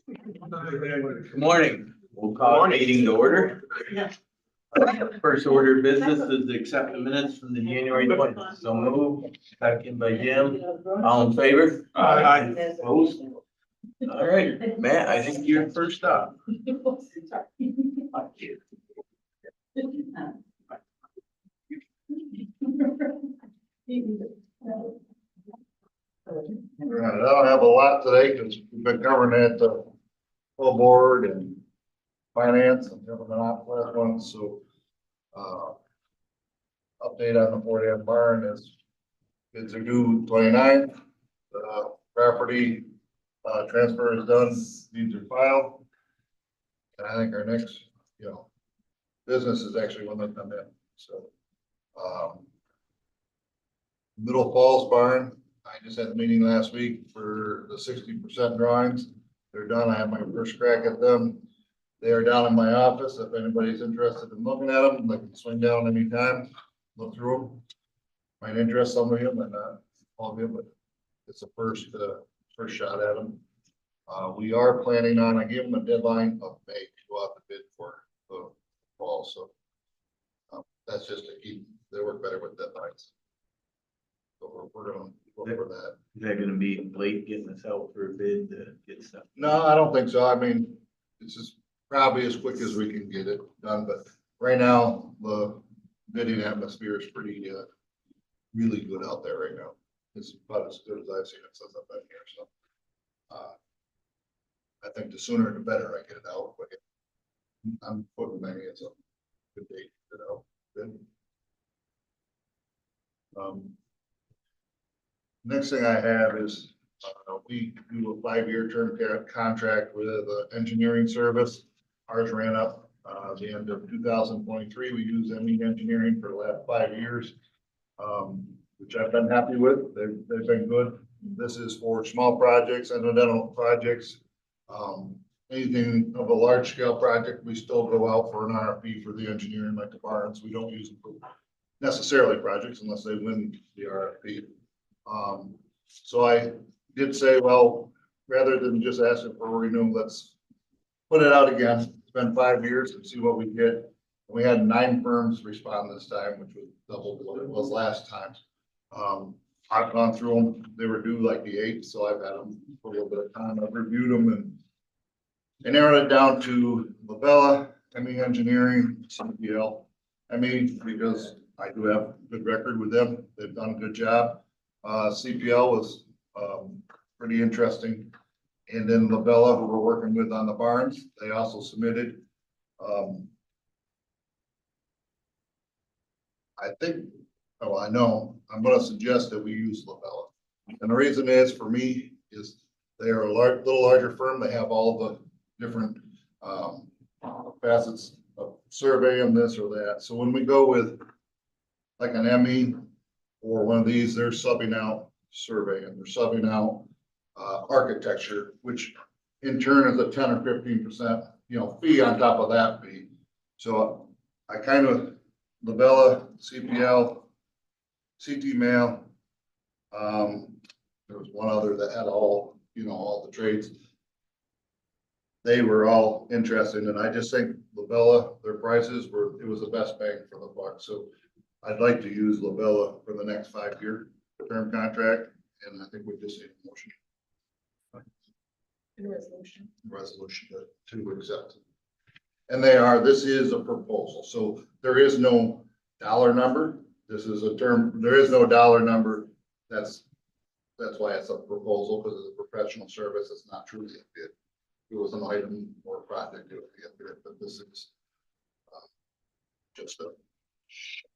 Good morning. We'll call the meeting to order. First order of business is to accept the minutes from the January 20th. So move, second by Jim. All in favor? Aye. Opposed? All right, Matt, I think you're first up. Right, I don't have a lot today because we've been covering that full board and finance and having the last one, so. Update on the Fort Ann barn is bids are due 29th. Property transfer is done, deeds are filed. And I think our next, business is actually when they come in, so. Middle Falls barn, I just had a meeting last week for the 60% drawings. They're done. I had my first crack at them. They are down in my office. If anybody's interested in looking at them, they can swing down anytime, look through them. Might interest some of them and all of them, but it's the first shot at them. We are planning on, I gave them a deadline of May to go out to bid for the fall, so that's just to keep, they work better with deadlines. So we're gonna look for that. Is that gonna be late getting us out for a bid to get stuff? No, I don't think so. I mean, it's just probably as quick as we can get it done, but right now, the bidding atmosphere is pretty, really good out there right now. It's about as good as I've seen it since I've been here, so. I think the sooner the better I get it out, but I'm putting maybe it's a good date to get it out. Good. Next thing I have is, we do a 5-year term contract with engineering service. Ours ran up, the end of 2023. We used ME Engineering for the last 5 years, which I've been happy with. They've been good. This is for small projects, incidental projects. Anything of a large scale project, we still go out for an RFP for the engineering, like the barns. We don't use them for necessarily projects unless they win the RFP. So I did say, well, rather than just asking for a renewal, let's put it out again. It's been 5 years and see what we get. We had 9 firms respond this time, which was double what it was last time. I've gone through them. They were due like the 8th, so I've had them for a little bit of time. I've reviewed them and narrowed it down to Labella, ME Engineering, CPL, ME, because I do have a good record with them. They've done a good job. CPL was pretty interesting. And then Labella, who we're working with on the barns, they also submitted. I know, I'm gonna suggest that we use Labella. And the reason is, for me, is they are a little larger firm. They have all the different facets of surveying this or that. So when we go with like an ME or one of these, they're subbing out surveying, they're subbing out architecture, which in turn is a 10 or 15%, fee on top of that fee. So I kind of, Labella, CPL, CT Mail, there was one other that had all the trades. They were all interested, and I just think Labella, their prices it was the best bang for the buck. So I'd like to use Labella for the next 5-year term contract, and I think we just need a motion. Resolution to accept. And this is a proposal, so there is no dollar number. This is a term, there is no dollar number. That's why it's a proposal, because it's a professional service. It's not truly a bid. If it was an item or a project, it would be a bid, but this is just a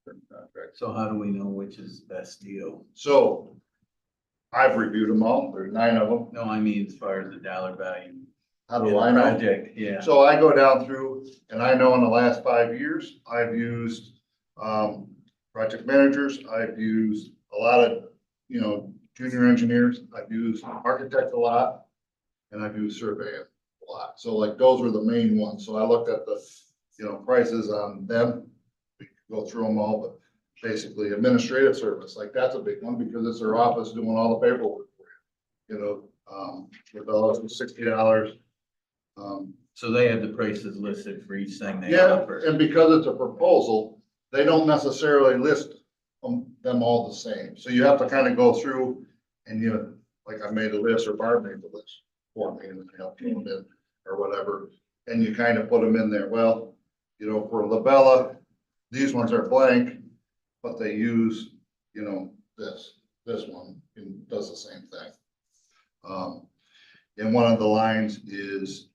term contract. So how do we know which is the best deal? So I've reviewed them all. There's 9 of them. No, I mean, as far as the dollar value. How do I know? Project, yeah. So I go down through, and I know in the last 5 years, I've used project managers. I've used a lot of, junior engineers. I've used architects a lot, and I've used surveying a lot. So like those were the main ones. So I looked at the, prices on them. We could go through them all, but basically administrative service, like that's a big one because it's their office doing all the paperwork for you. With those $60. So they have the prices listed for each thing they Yeah, offer. and because it's a proposal, they don't necessarily list them all the same. So you have to kind of go through and like I made a list or Barb made the list for me and help them in or whatever. And you kind of put them in there. Well, for Labella, these ones are blank, but they use, this one and does the same thing. And one of the lines is,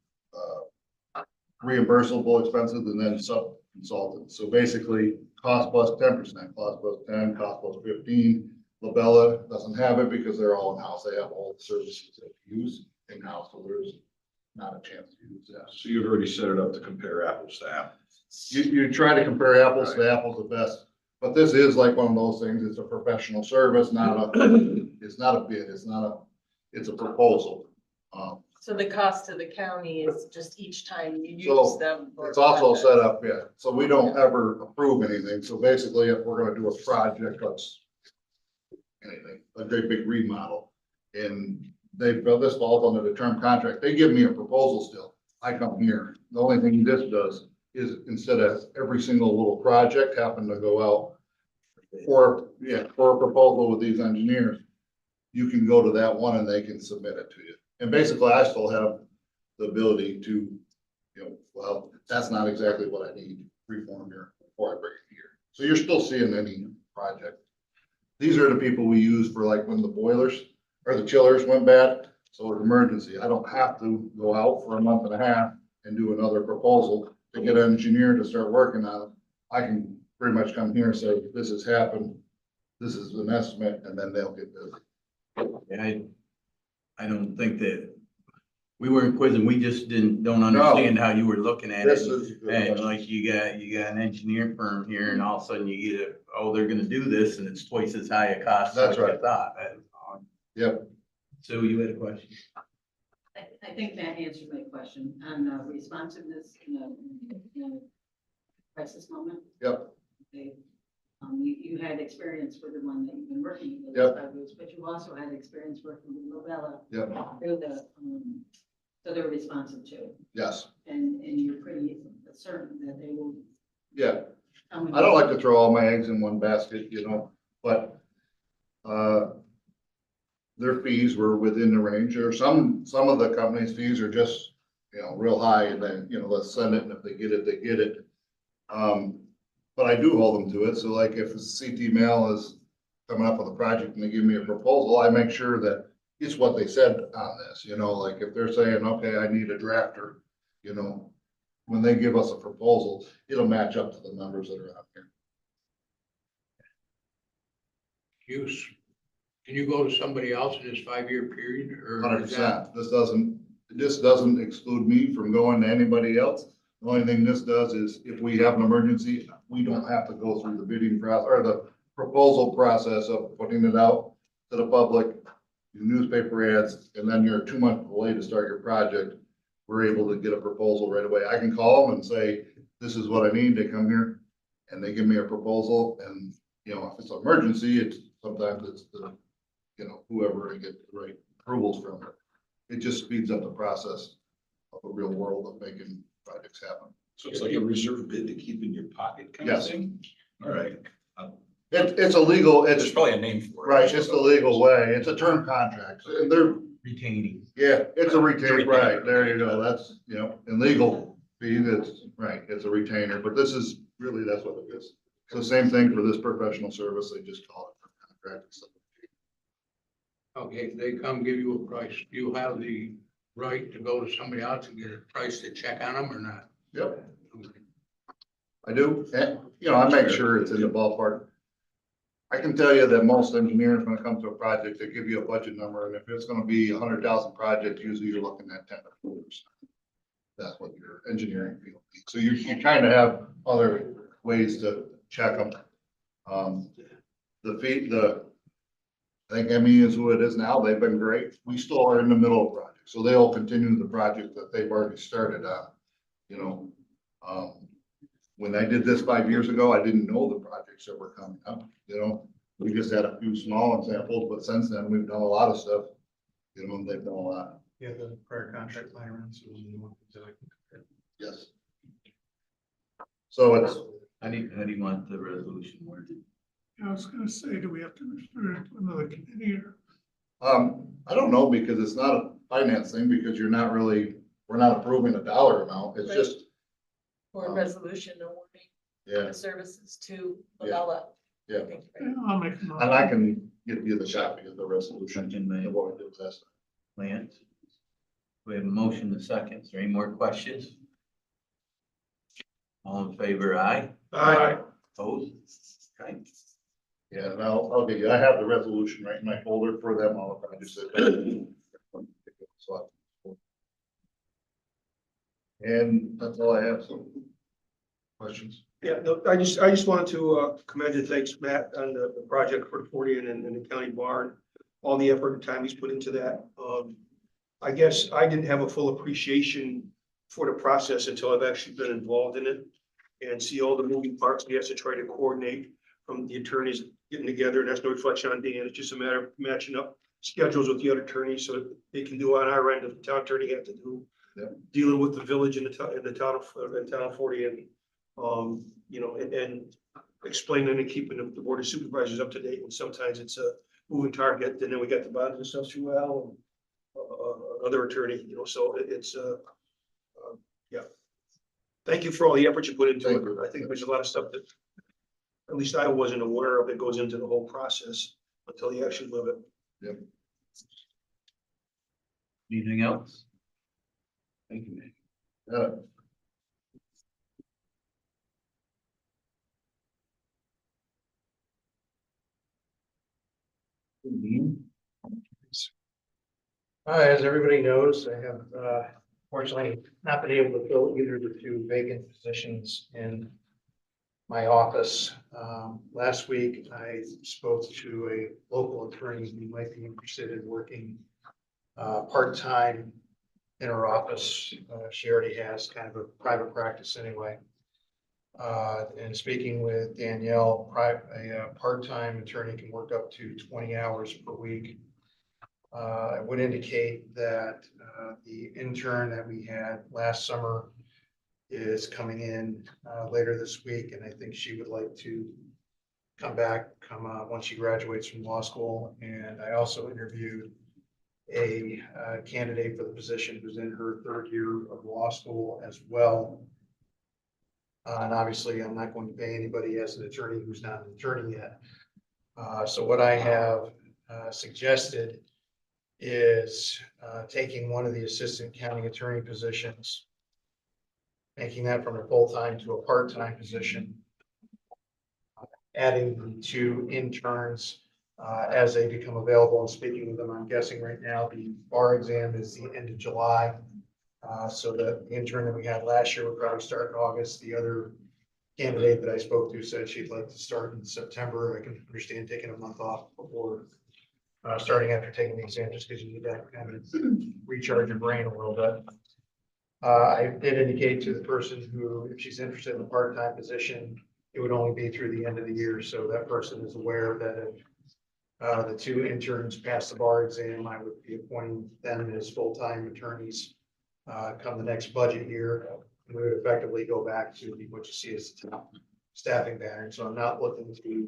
reimbursable expenses and then sub-consultants. So basically, cost plus 10%, cost plus 10, cost plus 15. Labella doesn't have it because they're all in-house. They have all the services that you use in-house, so there's not a chance to use that. So you've already set it up to compare apples to apples. You try to compare apples to apples the best, but this is like one of those things. It's a professional service, it's not a bid, it's a proposal. So the cost to the county is just each time you So, use them. for It's also projects. set up, yeah, so we don't ever approve anything, so basically if we're gonna do a project, that's anything, a great big remodel, and this falls under the term contract, they give me a proposal still, I come here, the only thing this does is instead of every single little project happen to go out for a proposal with these engineers, you can go to that one and they can submit it to you, and basically I still have the ability to, well, that's not exactly what I need, reform here before I bring it here. So you're still seeing any project. These are the people we use for like when the boilers or the chillers went bad. So it's emergency. I don't have to go out for a month and a half and do another proposal to get an engineer to start working on it. I can pretty much come here and say, this has happened. This is an estimate, and then they'll get this. I don't think that, we weren't quizzing, we just don't understand how you were looking at it. This is. And like you got an engineer firm here and all of a sudden you get they're gonna do this and it's twice as high a cost. That's like you right. thought. Yep. Sue, you had a question? I think that answered my question on responsiveness in a crisis moment. Yep. Okay. You had experience with the one that you've been working with, Yep. 5 years, but you also had experience working with Labella. Yep. Through so they're responsive too, Yes. and you're pretty certain that they will. Yeah. come and- I don't like to throw all my eggs in one basket, but, their fees were within the range, or some of the companies' fees are just, real high, and then, let's send it, and if they get it, they get it. But I do hold them to it, so like if CT Mail is coming up with a project and they give me a proposal, I make sure that it's what they said on this, like if they're saying, okay, I need a drafter, when they give us a proposal, it'll match up to the numbers that are out here. Use, can you go to somebody else in this 5-year period or? 100%. This doesn't exclude me from going to anybody else. The only thing this does is if we have an emergency, we don't have to go through the bidding process or the proposal process of putting it out to the public, newspaper ads, and then you're 2 months delayed to start your project. We're able to get a proposal right away. I can call them and say, this is what I need. They come here and they give me a proposal, and if it's an emergency, sometimes it's the, whoever I get the right approvals from. It just speeds up the process of the real world of making projects happen. So it's like a reserve bid to keep in your pocket kind of Yes. thing? All right. It's a legal, There's probably a name for it. right, it's the legal way. It's a term contract. And they're, Retaining. yeah, it's a retainer, right, there you go. That's, in legal fee, that's, right, it's a retainer, but this is really, that's what it is. So same thing for this professional service, they just call it for contract. Okay, if they come give you a price, you have the right to go to somebody else and get a price to check on them or not? Yep, I do, and, I make sure it's in the ballpark. I can tell you that most engineers, when it comes to a project, they give you a budget number, and if it's gonna be 100,000 project, usually you're looking at 10 to 4%. That's what your engineering field needs. So you kind of have other ways to check them. I think ME is who it is now. They've been great. We still are in the middle of project, so they'll continue the project that they've already started on. When I did this 5 years ago, I didn't know the projects that were coming up, we just had a few small examples, but since then we've done a lot of stuff. You know, they've done a lot. Yeah, the prior contract line around, so we want to compare. Yes. So it's, How do you want the resolution worded? I was gonna say, do we have to refer it to another committee or? I don't know, because it's not a finance thing, because you're not really, we're not approving a dollar amount, it's Right. just, Or resolution awarding yeah, the services to Yeah. Labella. Yeah. I think, right? Yeah, I'll make a and motion. I can give you the copy of the resolution, Second by of what we did last Lance. We have a motion to second. Is there any more questions? All in favor, aye? Opposed? Okay. Yeah, and I'll give you, I have the resolution right in my folder for them, I just said. And that's all I have, so. Questions? Yeah, no, I just wanted to commend and thanks Matt on the project for the 40 and the county barn, all the effort and time he's put into that. I guess I didn't have a full appreciation for the process until I've actually been involved in it and see all the moving parts we have to try to coordinate from the attorneys getting together. And that's no reflection on Dan. It's just a matter of matching up schedules with the other attorneys so that they can do on our end of the town attorney have to do. Yep. Dealing Dealing with the village in the town of 40 and you know, and explaining and keeping the board of supervisors up to date. And sometimes it's a moving target. And then we got the bonds and stuff through Al and other attorney, you know, so it's yeah. Thank you for all the effort you put into Thank it. you. I think there's a lot of stuff that at least I wasn't aware of that goes into the whole process until you actually live it. Anything else? Thank you, Nick. Dean? As everybody knows, I have fortunately not been able to fill either of the two vacant positions in my office. Last week, I spoke to a local attorney who might be interested in working part-time in her office. She already has kind of a private practice anyway. And speaking with Danielle, a part-time attorney can work up to 20 hours per week. I would indicate that the intern that we had last summer is coming in later this week, and I think she would like to come back once she graduates from law school. And I also interviewed a candidate for the position who's in her third year of law school as well. And obviously, I'm not going to pay anybody as an attorney who's not an attorney yet. So what I have suggested is taking one of the assistant county attorney positions, making that from a full-time to a part-time position, adding the two interns as they become available and speaking with them. I'm guessing right now the bar exam is the end of July. So the intern that we had last year would probably start in August. The other candidate that I spoke to said she'd like to start in September. I can understand taking a month off before starting after taking the exam, just because you need that kind of recharge your brain a little bit. I did indicate to the person who, if she's interested in the part-time position, it would only be through the end of the year. So that person is aware that if the two interns pass the bar exam, I would be appointing them as full-time attorneys come the next budget year. And we would effectively go back to what you see as the top staffing pattern. So I'm not looking to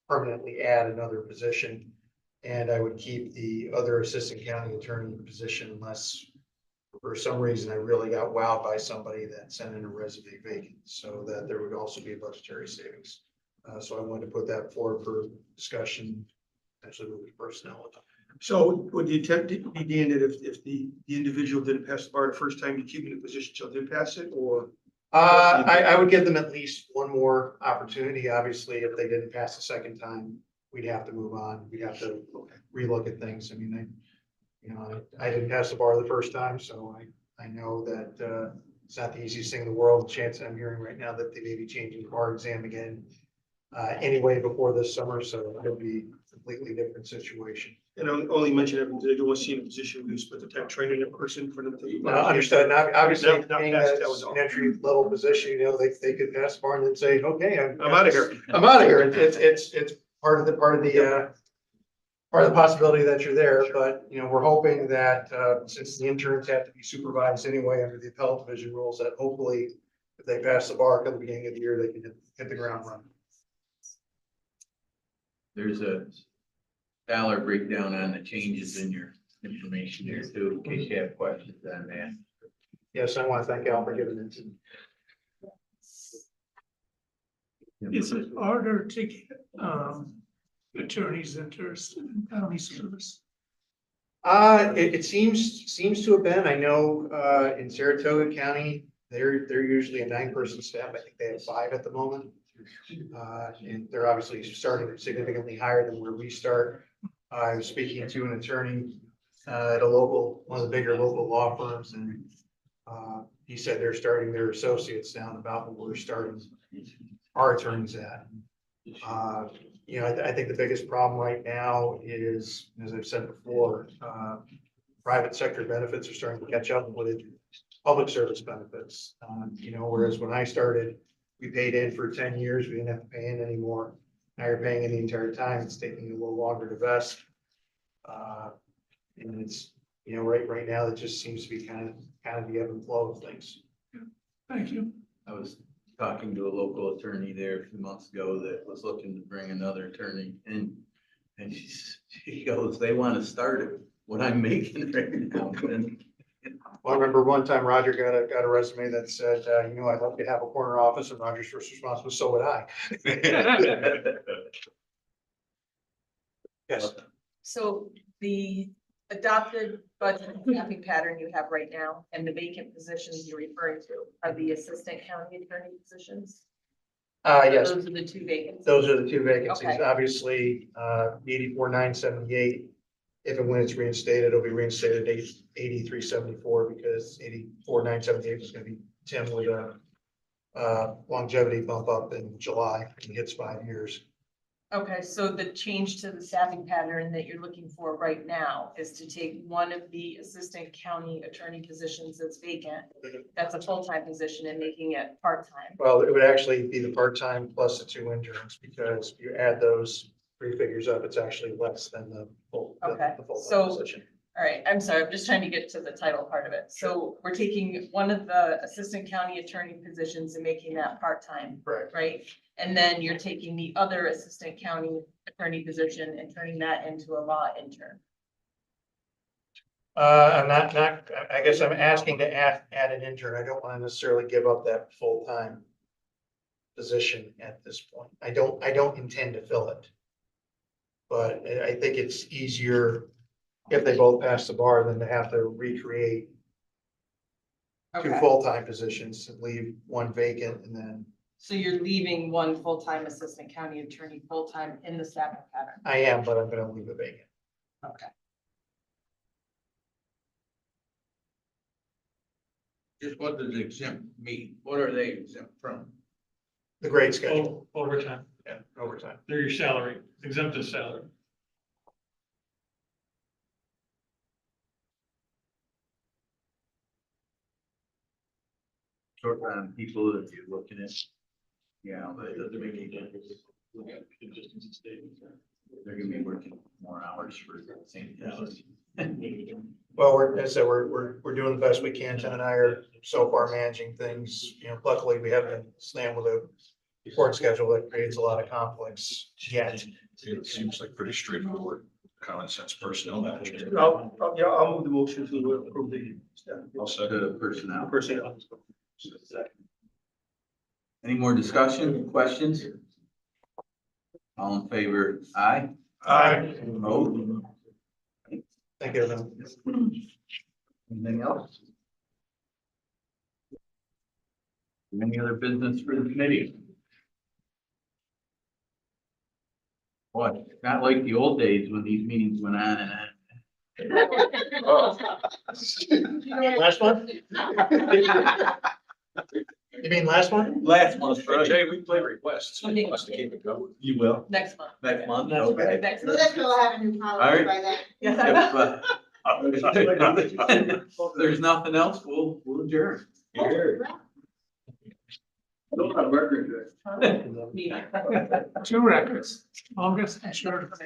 permanently add another position. And I would keep the other assistant county attorney position unless for some reason I really got wowed by somebody that sent in a resume vacant, so that there would also be a budgetary savings. So I wanted to put that forward for discussion, actually with personnel. So would the intent be, Dan, that if the individual didn't pass the bar the first time, you keep in the position till they pass it, or? I would give them at least one more opportunity. Obviously, if they didn't pass the second time, we'd have to move on. We'd have to relook at things. I mean, I didn't pass the bar the first time, so I know that it's not the easiest thing in the world. The chance I'm hearing right now that they may be changing the bar exam again anyway before this summer, so it'll be a completely different situation. And I only mention it because I don't want to see in a position where you split the time training a person for them to. No, understood. Now, obviously, Not being passed, that that was it's all. an entry level position, they could pass the bar and then say, okay, I'm out of here. I'm out of here. It's part of the or the possibility that you're there, but, you know, we're hoping that, since the interns have to be supervised anyway under the appellate division rules, that hopefully if they pass the bar at the beginning of the year, they can hit the ground running. There's a dollar breakdown on the changes in your information there too, in case you have questions on that. Yes, I want to thank Al for giving it to me. Is it harder to get, attorneys interested in county service? It seems to have been, I know, in Saratoga County, they're usually a 9-person staff. I think they have 5 at the moment. And they're obviously starting significantly higher than where we start. I was speaking to an attorney, at one of the bigger local law firms, and, he said they're starting their associates down about where we're starting our attorneys at. You know, I think the biggest problem right now is, as I've said before, private sector benefits are starting to catch up with public service benefits. You know, whereas when I started, we paid in for 10 years, we didn't have to pay in anymore. Now you're paying in the entire time. It's taking a little longer to vest. And it's, you know, right now, it just seems to be kind of the ebb and flow of things. Thank you. I was talking to a local attorney there a few months ago that was looking to bring another attorney in. And she goes, they want to start at what I'm making right now. And Well, I remember one time Roger got a resume that said, you know, I'd love to have a corner office, and Roger's first response was, so would I. Yes. So the adopted budget and staffing pattern you have right now and the vacant positions you're referring to are the assistant county attorney positions? Yes, Those are the 2 vacancies? those are the 2 vacancies. Okay. Obviously, 84,978, if and when it's reinstated, it'll be reinstated at 83,74 because 84,978 is gonna be Tim with a longevity bump up in July. He hits 5 years. Okay, so the change to the staffing pattern that you're looking for right now is to take one of the assistant county attorney positions that's vacant, that's a full-time position, and making it part-time. Well, it would actually be the part-time plus the 2 interns, because if you add those 3 figures up, it's actually less than the full. Okay, the full-time so- position. All right, I'm sorry, I'm just trying to get to the title part of it. So we're taking one of the assistant county attorney positions and making that part-time, Correct. right? And then you're taking the other assistant county attorney position and turning that into a law intern. I'm not, I guess I'm asking to add an intern. I don't want to necessarily give up that full-time position at this point. I don't intend to fill it. But I think it's easier if they both pass the bar than to have to recreate 2 Okay, full-time positions and leave 1 vacant, and then so you're leaving one full-time assistant county attorney full-time in the staffing pattern. I am, but I'm gonna leave it vacant. Okay. Just what does exempt mean? What are they exempt from? The grade schedule, Overtime, yeah, overtime. they're your salary, exempted salary. short on people that you're looking at. Yeah, but it doesn't make any difference. They're gonna be working more hours for the same salary. Well, as I said, we're doing the best we can. Tim and I are so far managing things. You know, luckily we haven't been slammed with a report schedule that creates a lot of conflicts yet. It seems like pretty straightforward, common sense personnel management. I'll move the motion to approve the staff. I'll second The personnel. Personnel. Any more discussion, questions? All in favor, aye? Aye. Opposed? Thank you, everyone. Anything else? Any other business for the committee? Boy, it's not like the old days when these meetings went on and on. Last one? You mean last one? Last month, Jay, we play requests. We must keep it going. You will, Next month. next month, That's okay. Next So month. that's we'll have a new All policy right. by then. Yes, I will. If there's nothing else, we'll adjourn. Here. Two records, longest and shortest.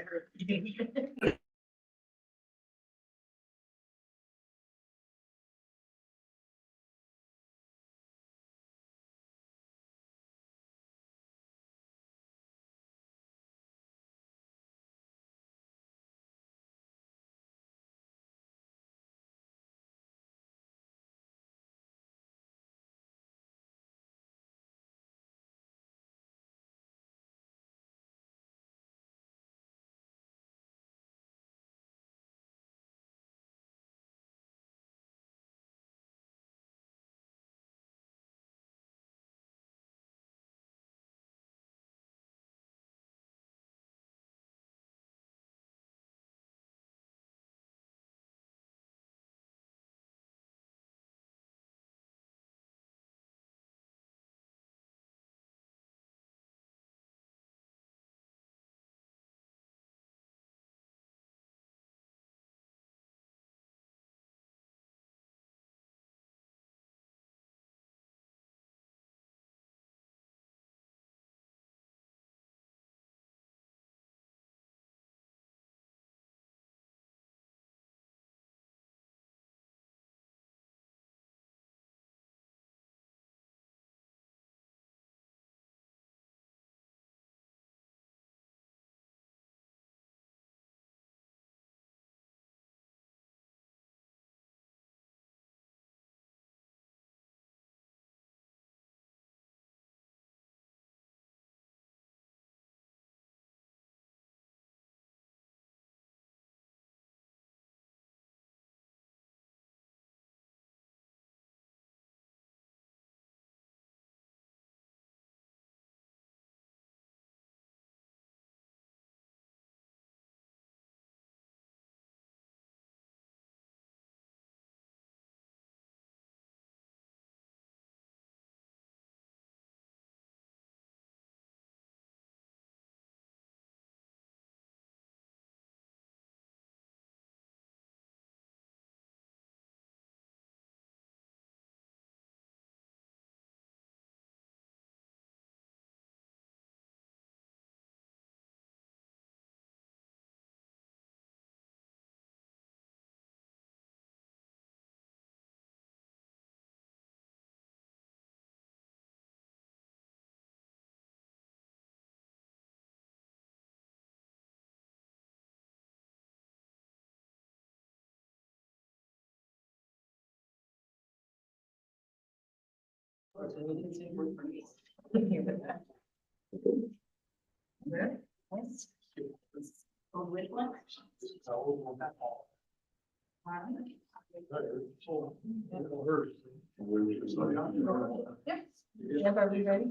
Yep, are we ready?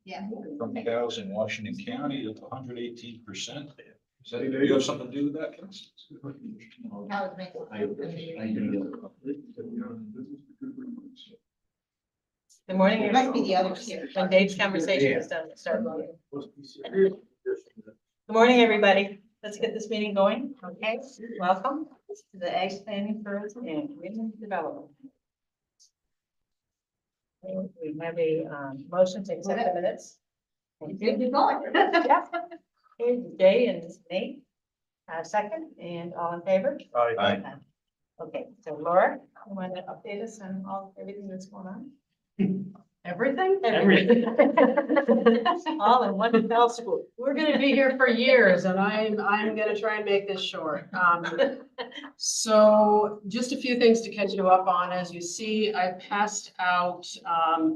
Yeah. From cows in Washington County at 118%. Is that, do you have something to do with that, Kelsey? Good morning. It must be the others here. When Dave's conversation is done, we'll start voting. Good morning, everybody. Let's get this meeting going. Okay, welcome to the Ag Planning Tourism and Community Development. We have a motion to accept the minutes. Good to go. Yeah. Okay, Jay and Nate, second, and all in favor? Aye. Okay, so Laura, you want to update us on everything that's going on? Everything? Everything. All in one fell swoop. We're gonna be here for years and I'm gonna try and make this short. So just a few things to catch you up on. As you see, I passed out,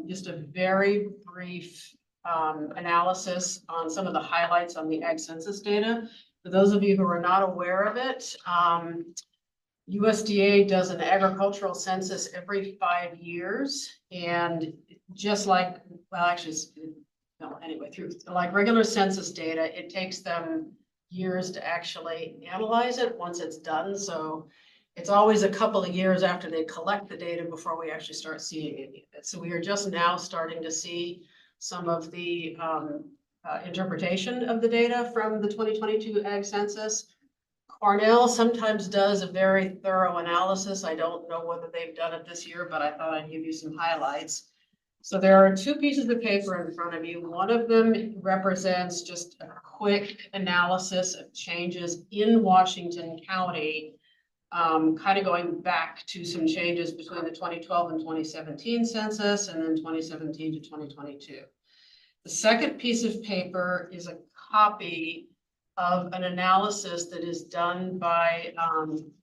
just a very brief, analysis on some of the highlights on the Ag Census data. For those of you who are not aware of it, USDA does an agricultural census every 5 years, and just like, well, actually, no, anyway, through like regular census data, it takes them years to actually analyze it once it's done. So it's always a couple of years after they collect the data before we actually start seeing any of it. So we are just now starting to see some of the interpretation of the data from the 2022 Ag Census. Cornell sometimes does a very thorough analysis. I don't know whether they've done it this year, but I thought I'd give you some highlights. So there are two pieces of paper in front of you. One of them represents just a quick analysis of changes in Washington County, kind of going back to some changes between the 2012 and 2017 census and then 2017 to 2022. The second piece of paper is a copy of an analysis that is done by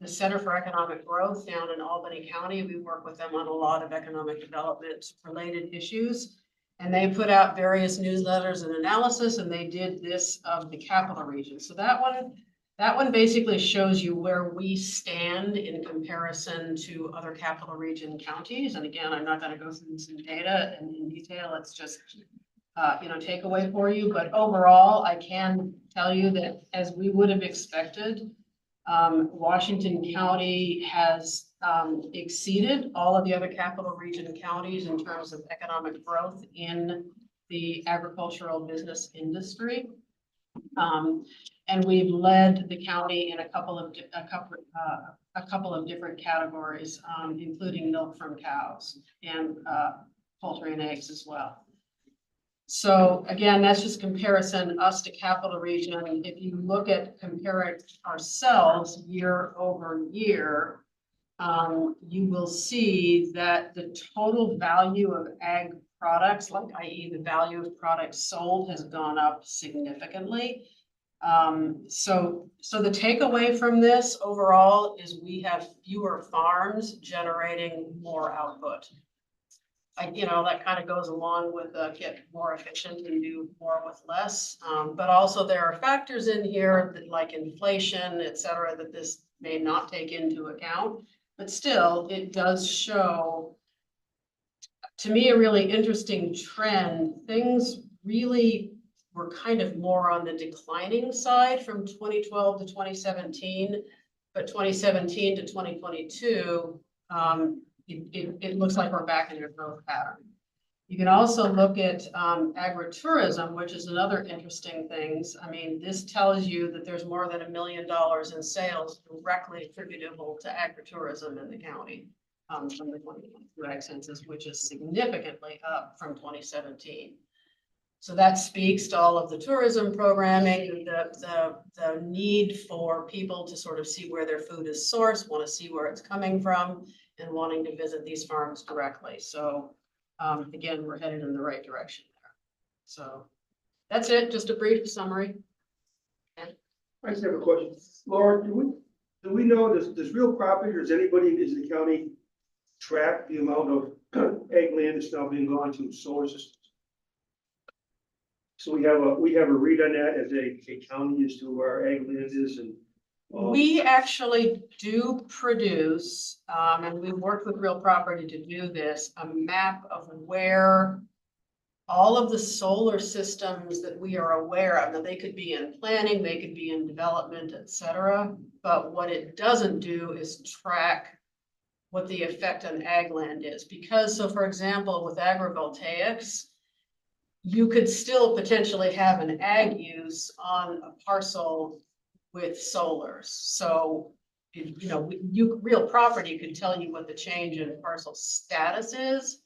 the Center for Economic Growth down in Albany County. We work with them on a lot of economic development related issues. And they put out various newsletters and analysis, and they did this of the capital region. So that one basically shows you where we stand in comparison to other capital region counties. And again, I'm not going to go through some data in detail. It's just takeaway for you, but overall, I can tell you that as we would have expected, Washington County has exceeded all of the other capital region counties in terms of economic growth in the agricultural business industry. And we've led the county in a couple of different categories, including milk from cows and poultry and eggs as well. So again, that's just comparison us to capital region. If you look at comparing ourselves year over year, you will see that the total value of ag products, like i.e. the value of products sold, has gone up significantly. So the takeaway from this overall is we have fewer farms generating more output. That kind of goes along with get more efficient and do more with less. But also there are factors in here that, like inflation, et cetera, that this may not take into account. But still, it does show, to me, a really interesting trend. Things really were kind of more on the declining side from 2012 to 2017, but 2017 to 2022, it looks like we're back in a growth pattern. You can also look at agritourism, which is another interesting thing. I mean, this tells you that there's more than $1 million in sales directly attributable to agritourism in the county from the 2022 ag census, which is significantly up from 2017. So that speaks to all of the tourism programming, the need for people to sort of see where their food is sourced, want to see where it's coming from, and wanting to visit these farms directly. So again, we're headed in the right direction there. So that's it, just a brief summary. I just have a question. Laura, do we know, does Real Property, or does anybody in the county track the amount of ag land that's now being gone to solar systems? So we have a read on that as a county as to where our ag land is, and we actually do produce, and we worked with Real Property to do this, a map of where all of the solar systems that we are aware of. Now, they could be in planning, they could be in development, et cetera. But what it doesn't do is track what the effect on ag land is. Because, so for example, with agrivoltaics, you could still potentially have an ag use on a parcel with solars. So, Real Property could tell you what the change in parcel status is,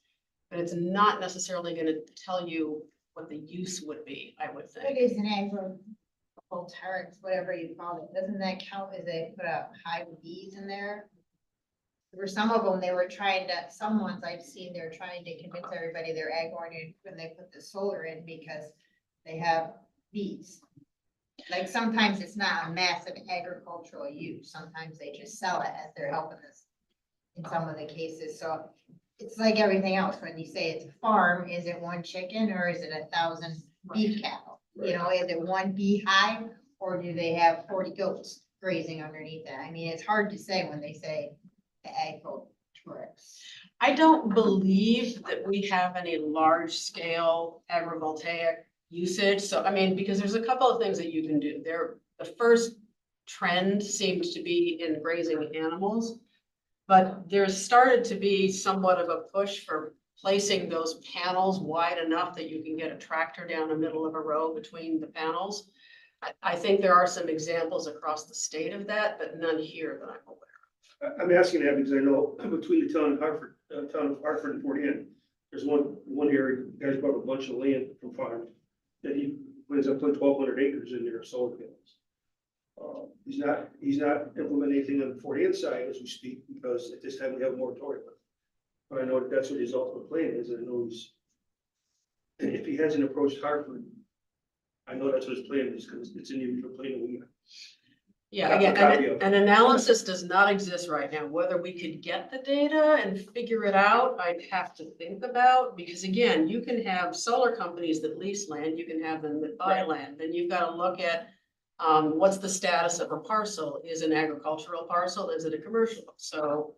but it's not necessarily going to tell you what the use would be, I would think. It is an agrivoltaics, whatever you call it. Doesn't that count as they put a high bees in there? There were some of them, they were trying to, some ones I've seen, they're trying to convince everybody they're ag oriented when they put the solar in because they have bees. Like sometimes it's not a massive agricultural use. Sometimes they just sell it as they're helping us in some of the cases. So it's like everything else. When you say it's a farm, is it one chicken or is it 1,000 beef cattle? Is it one beehive or do they have 40 goats grazing underneath that? I mean, it's hard to say when they say the agriculturists. I don't believe that we have any large scale agrivoltaic usage. So, I mean, because there's a couple of things that you can do there. The first trend seems to be in grazing animals, but there's started to be somewhat of a push for placing those panels wide enough that you can get a tractor down the middle of a row between the panels. I think there are some examples across the state of that, but none here that I'm aware of. I'm asking that because I know between the town of Hartford and Fort Ann, There's one area, the guys bought a bunch of land from farm, that he ends up putting 1,200 acres in there, solar panels. He's not implementing anything on the Fort Ann side as we speak, because at this time we have a moratorium. But I know that that's what his ultimate plan is, and I know and if he hasn't approached Hartford, I know that's what his plan is, because it's in the original plan that we. Yeah, Copy again, of. an analysis does not exist right now. Whether we could get the data and figure it out, I'd have to think about, because again, you can have solar companies that lease land, you can have them that buy land, then you've got to look at what's the status of a parcel? Is an agricultural parcel, is it a commercial? So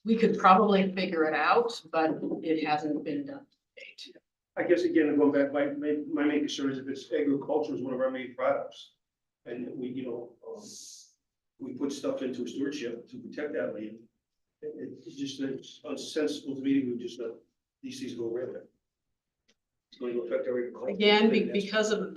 we could probably figure it out, but it hasn't been done to date. I guess again, going back, my main concern is if it's agriculture is one of our main products. And we, we put stuff into stewardship to protect that land. It's just, it's unsensible to me, we just let these things go rampant. It's going to affect our agriculture. Again, because of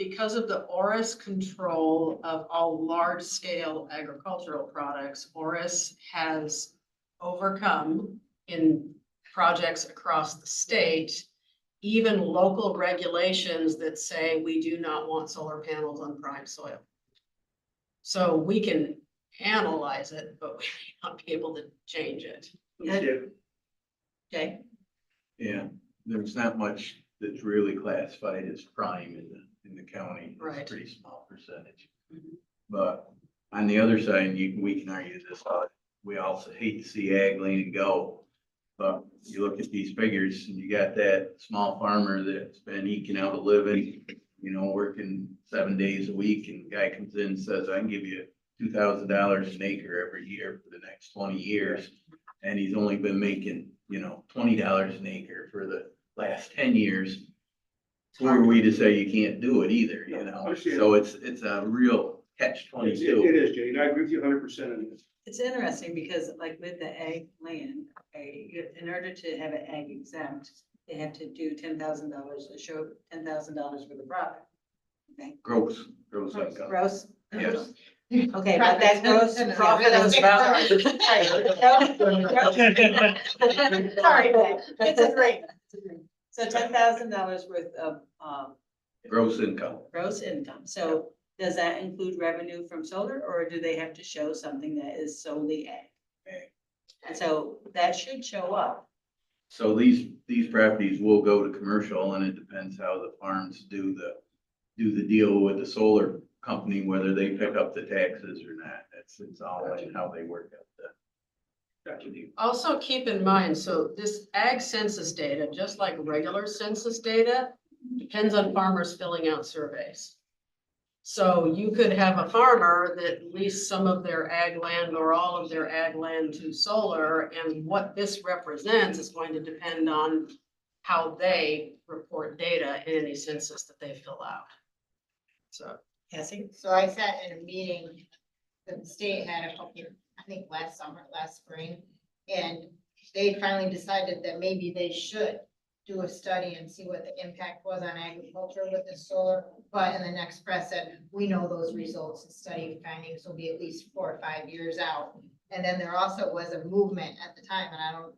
the ORIS control of all large scale agricultural products, ORIS has overcome in projects across the state, even local regulations that say we do not want solar panels on prime soil. So we can analyze it, but we may not be able to change it. Understand? Okay, Yeah, there's not much that's really classified as prime in the county. Right. It's a pretty small percentage. Mhm. But on the other side, we can argue this, we also hate to see ag land go. But you look at these figures and you got that small farmer that's been eking out a living, working 7 days a week, and the guy comes in and says, I can give you $2,000 an acre every year for the next 20 years. And he's only been making, $20 an acre for the last 10 years. Who are we to say you can't do it either, Understand. So it's a real catch It 22. is, Jay, and I agree with you 100% on this. it's interesting because like with the ag land, in order to have it ag exempt, they have to do $10,000 to show $10,000 worth of profit. Okay, Gross income. gross. Yes. Okay, but that gross profit is about. Sorry, Beck. It's a great. So $10,000 worth of Gross income. gross income. So does that include revenue from solar, or do they have to show something that is solely ag? Ag. And so that should show up. So these properties will go to commercial, and it depends how the farms do the deal with the solar company, whether they pick up the taxes or not. It's all in how they work out the deal. Also keep in mind, so this ag census data, just like regular census data, depends on farmers filling out surveys. So you could have a farmer that leased some of their ag land or all of their ag land to solar, and what this represents is going to depend on how they report data in any census that they fill out. So. Cassie? So I sat in a meeting that the state had a couple, I think last spring, and they finally decided that maybe they should do a study and see what the impact was on agriculture with the solar. But in the next press said, we know those results and study findings will be at least 4 or 5 years out. And then there also was a movement at the time, and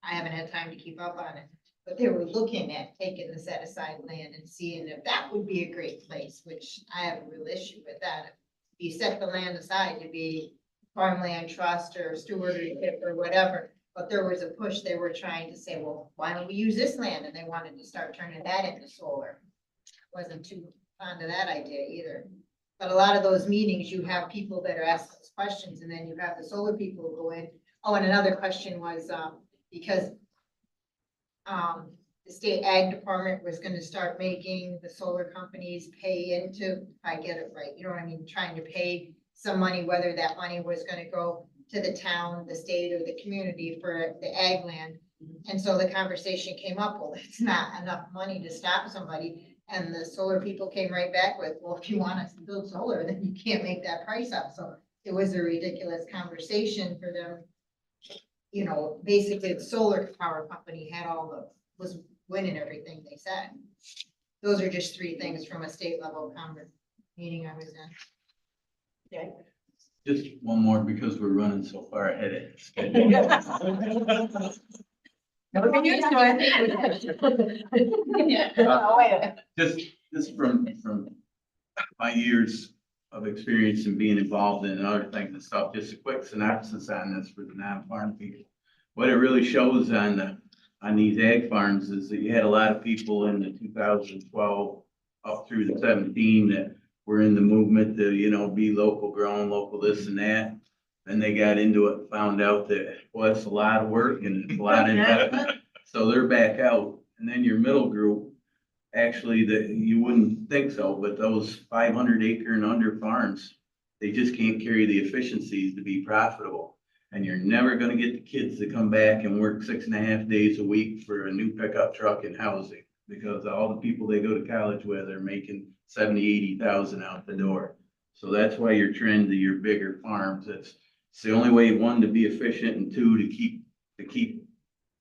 I haven't had time to keep up on it, but they were looking at taking the set aside land and seeing if that would be a great place, which I have a real issue with that. If you set the land aside to be farmland trust or stewardship or whatever, but there was a push, they were trying to say, well, why don't we use this land? And they wanted to start turning that into solar. Wasn't too fond of that idea either. But a lot of those meetings, you have people that are asking those questions, and then you have the solar people go in. Oh, and another question was, because the state ag department was gonna start making the solar companies pay into, if I get it right, you know what I mean, trying to pay some money, whether that money was gonna go to the town, the state, or the community for the ag land. And so the conversation came up, well, it's not enough money to stop somebody. And the solar people came right back with, well, if you want us to build solar, then you can't make that price up. So it was a ridiculous conversation for them. You know, basically the solar power company had was winning everything they said. Those are just 3 things from a state level meeting I was in. Okay. Just one more, because we're running so far ahead of schedule. We're used to it. Oh, wait a minute. Just from my years of experience in being involved in other things and stuff, just a quick synopsis on this for the non-farm people. What it really shows on these ag farms is that you had a lot of people in the 2012 up through the 17 that were in the movement to, be local grown, local this and that. And they got into it, and found out that, well, it's a lot of work and it's a lot of investment. So they're back out. And then your middle group, actually, that you wouldn't think so, but those 500-acre and under farms, they just can't carry the efficiencies to be profitable. And you're never gonna get the kids to come back and work 6.5 days a week for a new pickup truck and housing. Because all the people they go to college with are making 70, 80,000 out the door. So that's why your trend to your bigger farms, it's the only way, one, to be efficient, and two, to keep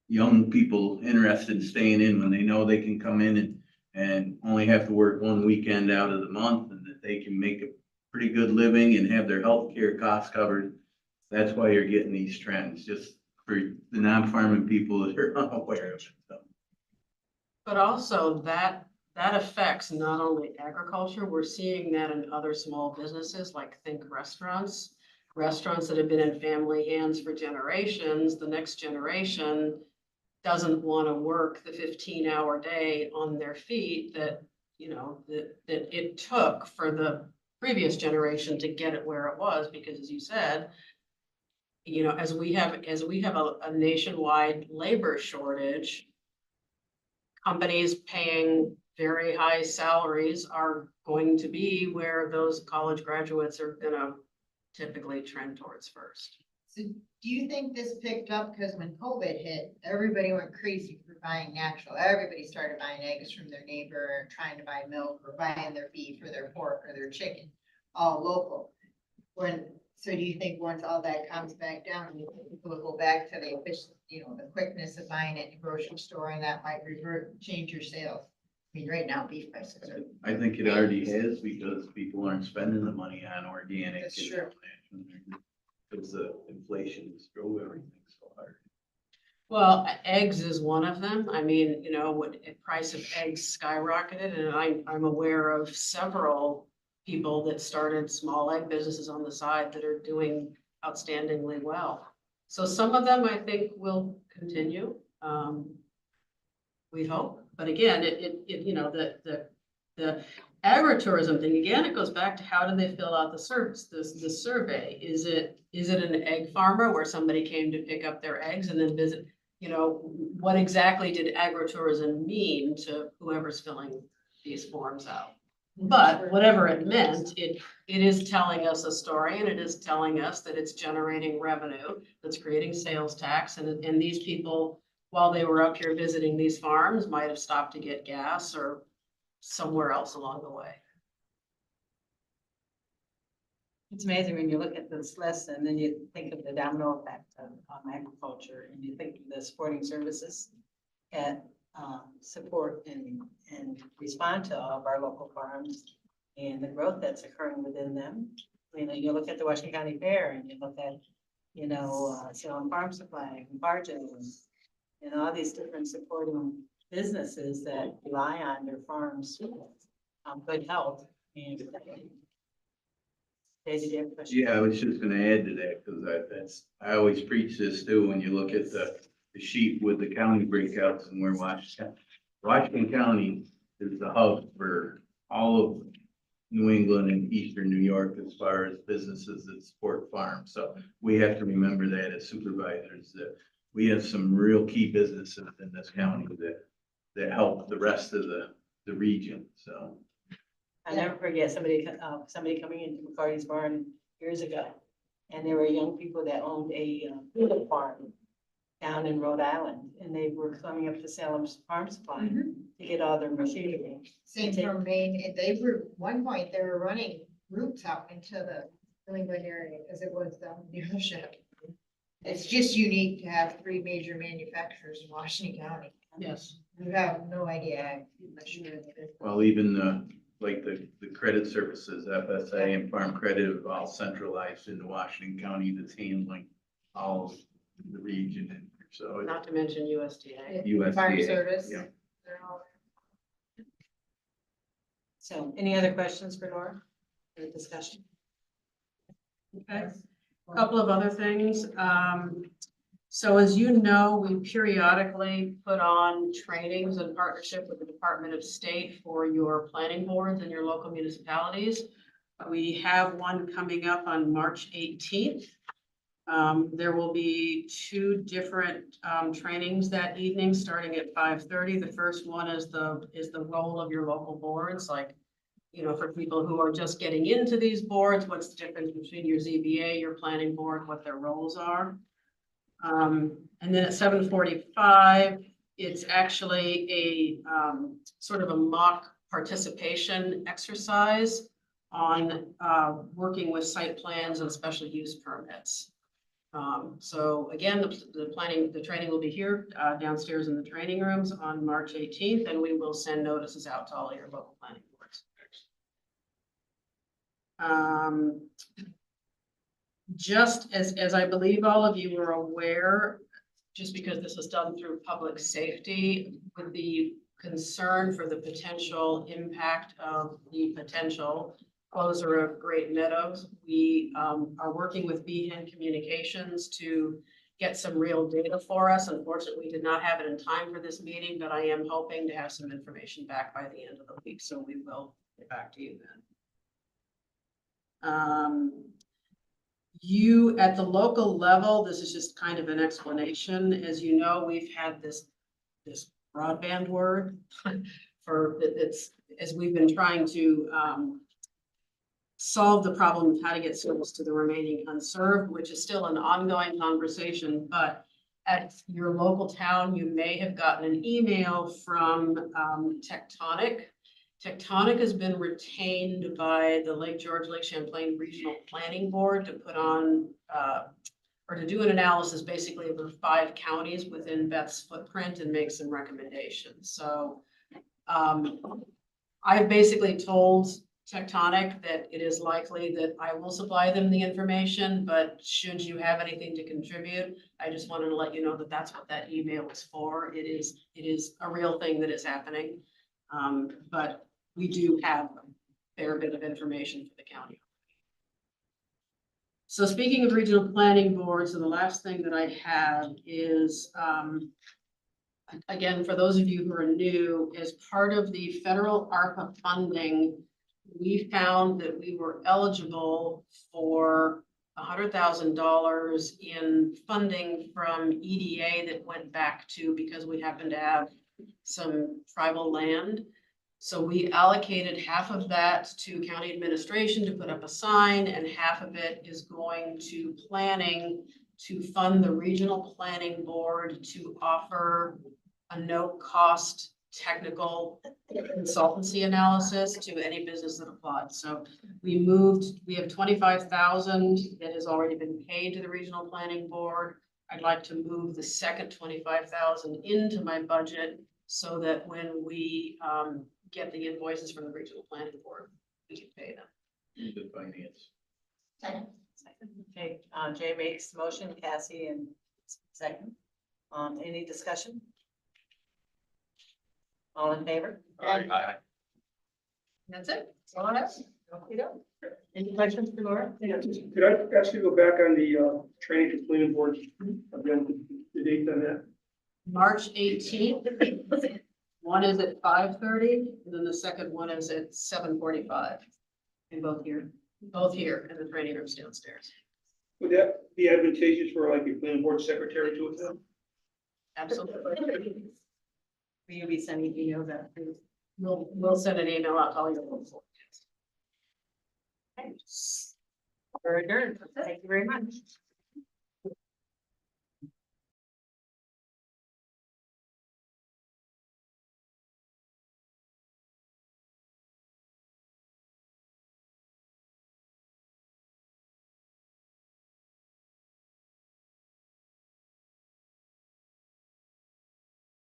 young people interested in staying in when they know they can come in and only have to work one weekend out of the month, and that they can make a pretty good living and have their health care costs covered. That's why you're getting these trends, just for the non-farming people that are unaware of it. So. But also that affects not only agriculture, we're seeing that in other small businesses, like think restaurants that have been in family hands for generations. The next generation doesn't want to work the 15-hour day on their feet that it took for the previous generation to get it where it was, because as you said, as we have a nationwide labor shortage, companies paying very high salaries are going to be where those college graduates are gonna typically trend towards first. So do you think this picked up because when COVID hit, everybody went crazy for buying natural? Everybody started buying eggs from their neighbor, trying to buy milk, or buying their beef or their pork or their chicken, all local. So do you think once all that comes back down, people will go back to the efficiency, the quickness of buying it in the grocery store, and that might change your sales? I mean, right now beef prices are. I think it already has, because people aren't spending the money on organic. That's true. Because the inflation has drove everything so hard. Well, eggs is one of them. I mean, when the price of eggs skyrocketed, and I'm aware of several people that started small egg businesses on the side that are doing outstandingly well. So some of them I think will continue. We hope, but again, the agritourism thing, again, it goes back to how do they fill out the survey? Is it an egg farmer where somebody came to pick up their eggs and then visit? What exactly did agritourism mean to whoever's filling these forms out? But whatever it meant, it is telling us a story, and it is telling us that it's generating revenue, that's creating sales tax, and these people, while they were up here visiting these farms, might have stopped to get gas or somewhere else along the way. It's amazing when you look at this list and then you think of the domino effect on agriculture, and you think of the supporting services that support and respond to all of our local farms and the growth that's occurring within them. You look at the Washington County Fair, and you look at, Salem Farm Supply, and Barges, and all these different supporting businesses that rely on their farms, good health and day-to-day question. Yeah, I was just gonna add to that, because I always preach this too, when you look at the sheet with the county breakouts and where Washington County is the hub for all of New England and Eastern New York as far as businesses that support farms. So we have to remember that as supervisors, that we have some real key businesses in this county that help the rest of the region, so. I'll never forget somebody coming into McCarty's barn years ago, and there were young people that owned a farm down in Rhode Island, and they were coming up to Salem's Farm Supply to get all their machinery. Same from Maine, one point, they were running routes out into the New England area, because it was the dealership. It's just unique to have 3 major manufacturers in Washington County. Yes. You have no idea. Unless you're in it. Well, even the credit services, FSA and Farm Credit, are all centralized into Washington County, that's handling all of the region and so. Not to mention USDA. Farm USDA, service. yeah. They're all- So any other questions for Laura? Or discussion? Okay, a couple of other things. So as you know, we periodically put on trainings in partnership with the Department of State for your planning boards and your local municipalities. We have one coming up on March 18th. There will be two different trainings that evening, starting at 5:30. The first one is the role of your local boards, like, you know, for people who are just getting into these boards, what's the difference between your ZBA, your planning board, what their roles are. And then at 7:45, it's actually a sort of a mock participation exercise on working with site plans and special use permits. So again, the training will be here downstairs in the training rooms on March 18th, and we will send notices out to all your local planning boards. Just as I believe all of you are aware, just because this is done through public safety, with the concern for the potential impact of the potential closure of Great Meadows, we are working with Behan Communications to get some real data for us. Unfortunately, we did not have it in time for this meeting, but I am hoping to have some information back by the end of the week, so we will get back to you then. You, at the local level, this is just kind of an explanation. As you know, we've had this broadband word as we've been trying to solve the problem of how to get service to the remaining unserved, which is still an ongoing conversation. But at your local town, you may have gotten an email from Tectonic. Tectonic has been retained by the Lake George, Lake Champlain Regional Planning Board to put on, or to do an analysis basically of the 5 counties within Beth's footprint and make some recommendations. So I've basically told Tectonic that it is likely that I will supply them the information, but should you have anything to contribute, I just wanted to let you know that that's what that email is for. It is a real thing that is happening. But we do have a fair bit of information for the county. So speaking of regional planning boards, and the last thing that I have is, again, for those of you who are new, as part of the federal ARPA funding, we found that we were eligible for $100,000 in funding from EDA that went back to, because we happen to have some tribal land. So we allocated half of that to county administration to put up a sign, and half of it is going to planning to fund the regional planning board to offer a no-cost technical consultancy analysis to any business that applies. So we have 25,000 that has already been paid to the regional planning board. I'd like to move the second 25,000 into my budget so that when we get the invoices from the regional planning board, we can pay them. Good finance. Second. Okay, Jay makes the motion, Cassie and second. Any discussion? All in favor? Aye. That's it. That's all I have. Any questions for Laura? Could I ask you to go back on the training for planning board again, the date on that? March 18th. One is at 5:30, and then the second one is at 7:45. And both here in the training rooms downstairs. Would that be advantageous for like your planning board secretary to attend? Absolutely. Will you be sending emails out? We'll send an email out to all your local. Very good. Thank you very much.